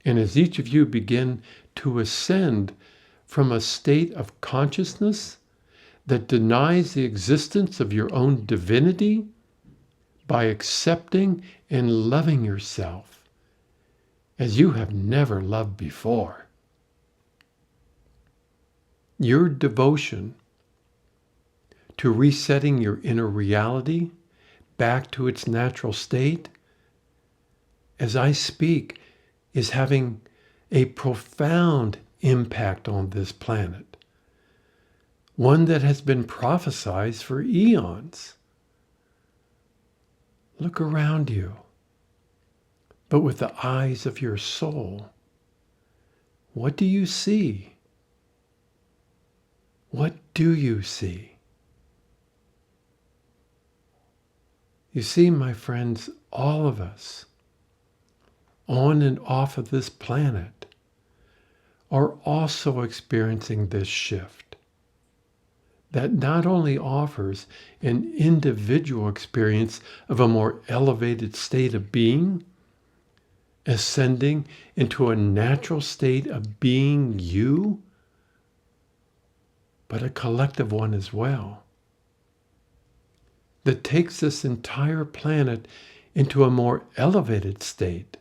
And as each of you begin to ascend from a state of consciousness that denies the existence of your own divinity by accepting and loving yourself as you have never loved before, your devotion to resetting your inner reality back to its natural state, as I speak, is having a profound impact on this planet. One that has been prophesied for eons. Look around you, but with the eyes of your soul. What do you see? What do you see? You see, my friends, all of us, on and off of this planet, are also experiencing this shift that not only offers an individual experience of a more elevated state of being, ascending into a natural state of being you, but a collective one as well, that takes this entire planet into a more elevated state